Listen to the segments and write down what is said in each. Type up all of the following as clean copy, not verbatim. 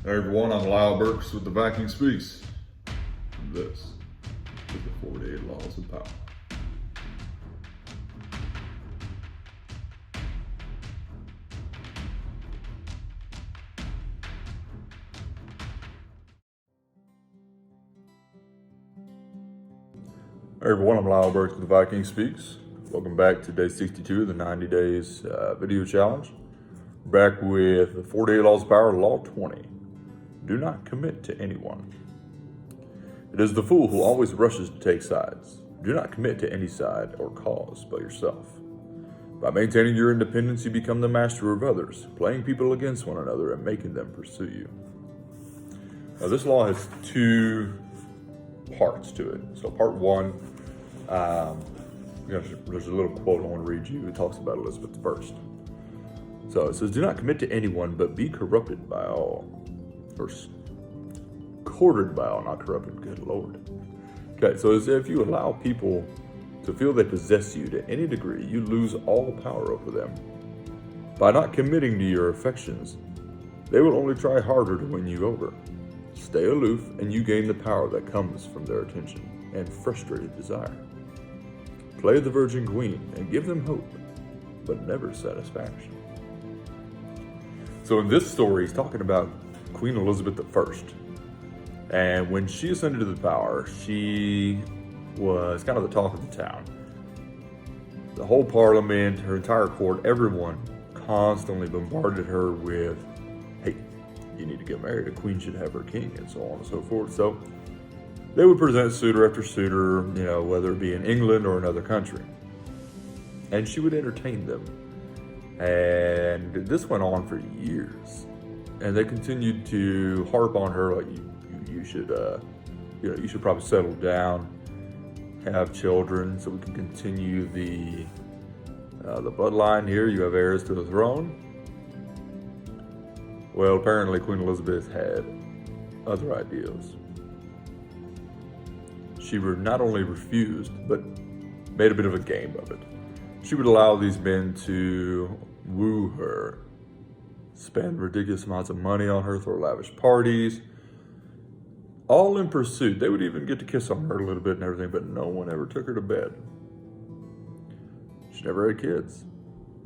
Hey everyone, I'm Lyle Burks with the Viking Speaks. This is the 48 Laws of Power. Hey everyone, I'm Lyle Burks with the Viking Speaks. Welcome back to day 62 of the 90 days video challenge. We're back with the 48 Laws of Power, Law 20. Do not commit to anyone. It is the fool who always rushes to take sides. Do not commit to any side or cause but yourself. By maintaining your independence, you become the master of others, playing people against one another and making them pursue you. Now, this law has two parts to it. So part one, there's a little quote I want to read you. It talks about Elizabeth I. So it says, do not commit to anyone, but be corrupted by all. Or courted by all, not corrupted, good Lord. Okay, so as if you allow people to feel they possess you to any degree, you lose all power over them. By not committing to your affections, they will only try harder to win you over. Stay aloof, and you gain the power that comes from their attention and frustrated desire. Play the Virgin Queen and give them hope, but never satisfaction. So in this story, he's talking about Queen Elizabeth I. And when she ascended to the power, she was kind of the talk of the town. The whole parliament, her entire court, everyone constantly bombarded her with, hey, you need to get married, a queen should have her king, and so on and so forth. So they would present suitor after suitor, whether it be in England or another country. And she would entertain them. And this went on for years. And they continued to harp on her, like, you should probably settle down, have children, so we can continue the bloodline here. You have heirs to the throne. Well, apparently Queen Elizabeth had other ideas. She not only refused, but made a bit of a game of it. She would allow these men to woo her, spend ridiculous amounts of money on her, throw lavish parties, all in pursuit. They would even get to kiss on her a little bit and everything, but no one ever took her to bed. She never had kids.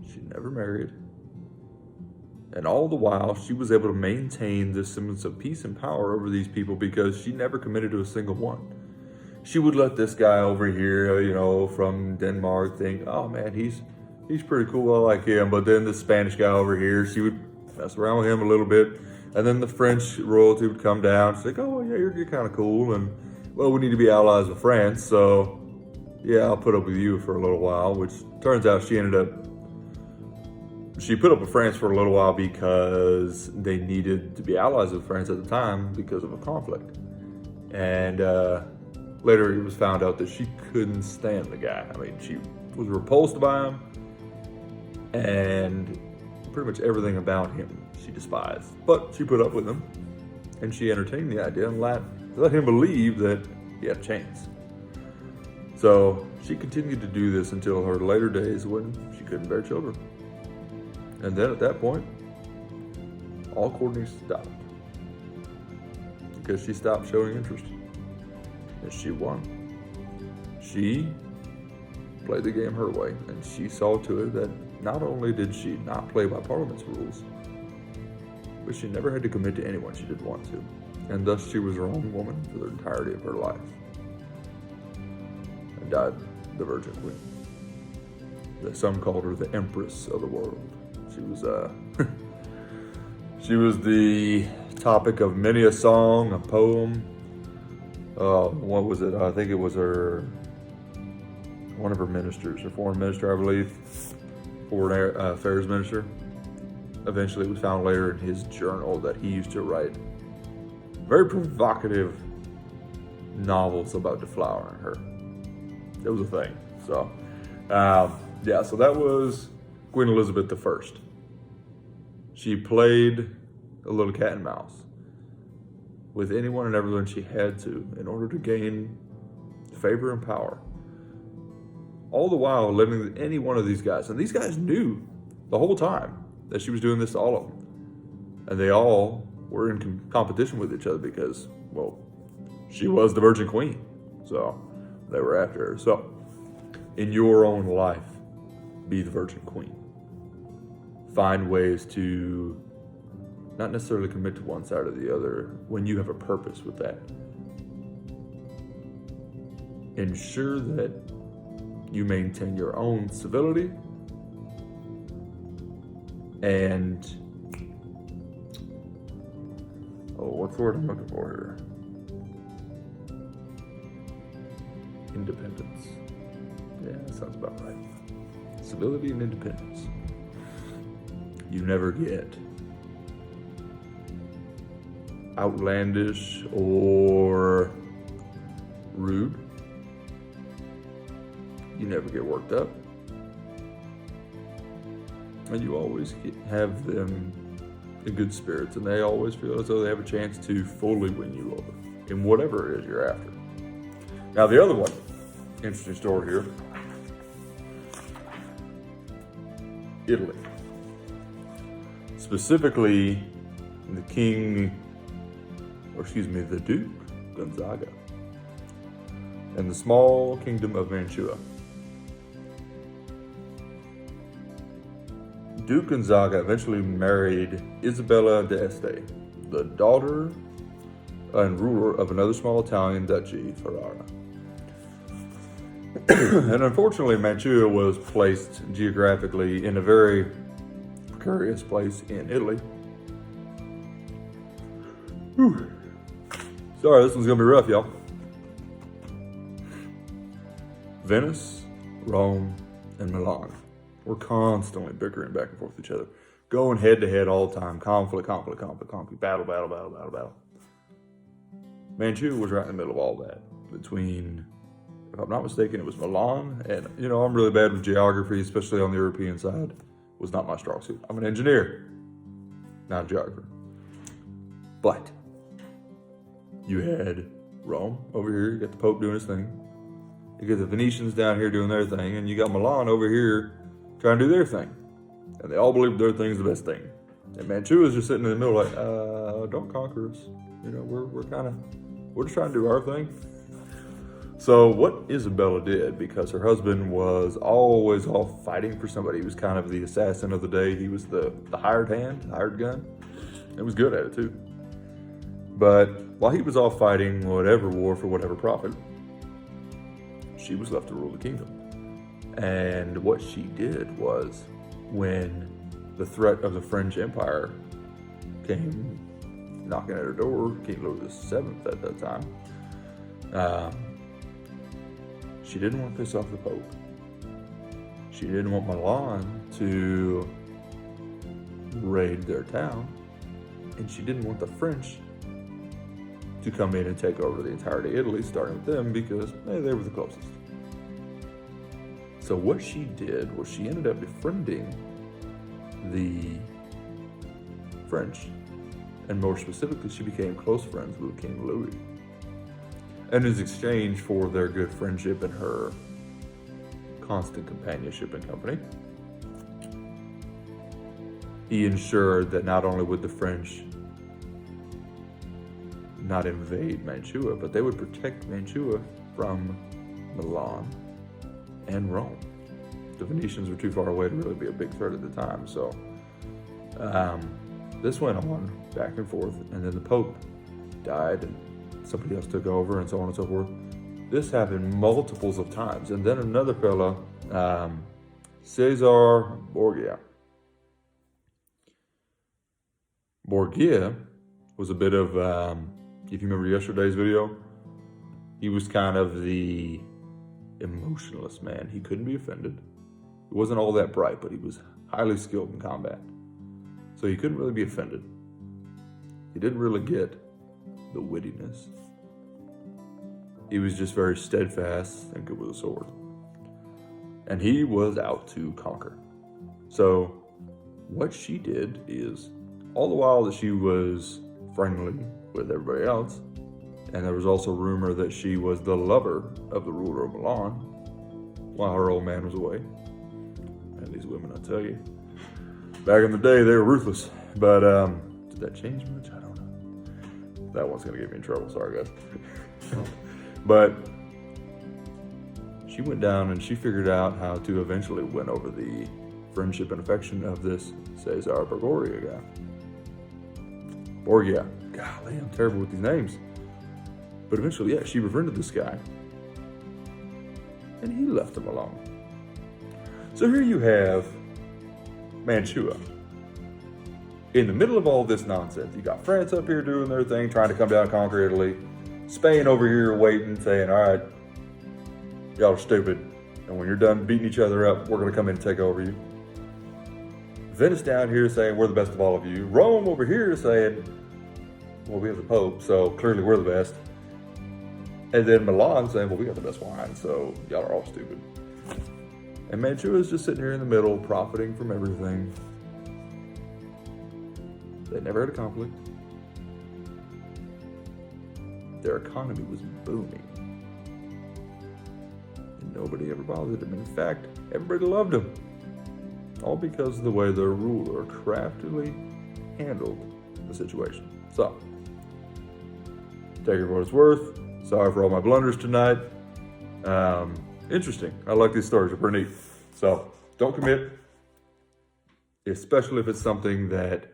She never married. And all the while, she was able to maintain this semblance of peace and power over these people because she never committed to a single one. She would let this guy over here, from Denmark think, oh man, he's pretty cool, I like him. But then the Spanish guy over here, she would mess around with him a little bit. And then the French royalty would come down. She's like, oh yeah, you're kind of cool. And well, we need to be allies with France. So yeah, I'll put up with you for a little while, which turns out she put up with France for a little while because they needed to be allies with France at the time because of a conflict. And later it was found out that she couldn't stand the guy. I mean, she was repulsed by him, and pretty much everything about him she despised. But she put up with him, and she entertained the idea and let him believe that he had a chance. So she continued to do this until her later days when she couldn't bear children. And then at that point, all courting stopped because she stopped showing interest. And she won. She played the game her way, and she saw to it that not only did she not play by Parliament's rules, but she never had to commit to anyone she didn't want to. And thus she was her own woman for the entirety of her life. And died the Virgin Queen. Some called her the Empress of the world. She was the topic of many a song, a poem. What was it? I think it was one of her ministers, her foreign minister, I believe, foreign affairs minister. Eventually, it was found later in his journal that he used to write very provocative novels about deflowering her. It was a thing. So, so that was Queen Elizabeth I. She played a little cat and mouse with anyone and everyone she had to in order to gain favor and power. All the while letting any one of these guys, and these guys knew the whole time that she was doing this to all of them. And they all were in competition with each other because, well, she was the Virgin Queen. So they were after her. So in your own life, be the Virgin Queen. Find ways to not necessarily commit to one side or the other when you have a purpose with that. Ensure that you maintain your own civility and, what's the word I'm looking for here? Independence. Yeah, that sounds about right. Civility and independence. You never get outlandish or rude. You never get worked up. And you always have them in good spirits, and they always feel as though they have a chance to fully win you over in whatever it is you're after. Now, the other one, interesting story here. Italy. Specifically, the Duke Gonzaga and the small kingdom of Mantua. Duke Gonzaga eventually married Isabella d'Este, the daughter and ruler of another small Italian duchy, Ferrara. And unfortunately, Mantua was placed geographically in a very precarious place in Italy. Whew. Sorry, this one's gonna be rough, y'all. Venice, Rome, and Milan were constantly bickering back and forth with each other, going head to head all the time. Conflict, battle. Mantua was right in the middle of all that. Between, if I'm not mistaken, it was Milan, and I'm really bad with geography, especially on the European side. Was not my strong suit. I'm an engineer, not a geographer. But you had Rome over here, you got the Pope doing his thing. You got the Venetians down here doing their thing, and you got Milan over here trying to do their thing. And they all believe their thing's the best thing. And Mantua is just sitting in the middle like, don't conquer us. We're just trying to do our thing. So what Isabella did, because her husband was always off fighting for somebody, he was kind of the assassin of the day. He was the hired gun. And was good at it too. But while he was off fighting whatever war for whatever profit, she was left to rule the kingdom. And what she did was, when the threat of the French Empire came knocking at her door, King Louis VII at that time, she didn't want to piss off the Pope. She didn't want Milan to raid their town, and she didn't want the French to come in and take over the entirety of Italy, starting with them, because they were the closest. So what she did was she ended up befriending the French, and more specifically, she became close friends with King Louis. And in exchange for their good friendship and her constant companionship and company, he ensured that not only would the French not invade Mantua, but they would protect Mantua from Milan and Rome. The Venetians were too far away to really be a big threat at the time. So this went on back and forth, and then the Pope died and somebody else took over, and so on and so forth. This happened multiples of times. And then another fella, Cesar Borgia. Borgia was a bit of, if you remember yesterday's video, he was kind of the emotionless man. He couldn't be offended. He wasn't all that bright, but he was highly skilled in combat. So he couldn't really be offended. He didn't really get the wittiness. He was just very steadfast and good with a sword. And he was out to conquer. So what she did is, all the while that she was friendly with everybody else, and there was also rumor that she was the lover of the ruler of Milan while her old man was away. And these women, I tell you, back in the day, they were ruthless. But did that change much? I don't know. That one's gonna get me in trouble. Sorry, guys. But she went down and she figured out how to eventually win over the friendship and affection of this Cesar Borgia guy. Borgia. Golly, I'm terrible with these names. But eventually, yeah, she befriended this guy. And he left him alone. So here you have Mantua. In the middle of all this nonsense, you got France up here doing their thing, trying to come down and conquer Italy. Spain over here waiting, saying, all right, y'all are stupid. And when you're done beating each other up, we're going to come in and take over you. Venice down here saying, we're the best of all of you. Rome over here saying, well, we have the Pope, so clearly we're the best. And then Milan saying, well, we got the best wine, so y'all are all stupid. And Mantua is just sitting here in the middle, profiting from everything. They never had a conflict. Their economy was booming. And nobody ever bothered them. In fact, everybody loved them. All because of the way their ruler craftily handled the situation. So, take it for what it's worth. Sorry for all my blunders tonight. Interesting. I like these stories. They're pretty neat. So, don't commit. Especially if it's something that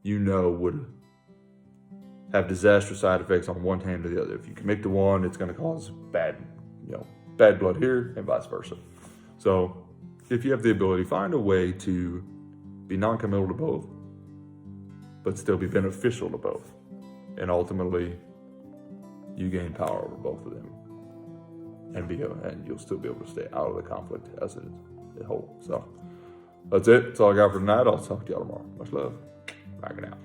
you know would have disastrous side effects on one hand or the other. If you commit to one, it's going to cause bad blood here and vice versa. So, if you have the ability, find a way to be non-committal to both, but still be beneficial to both. And ultimately, you gain power over both of them. And you'll still be able to stay out of the conflict as a whole. So, that's it. That's all I got for tonight. I'll talk to y'all tomorrow. Much love. Backing out.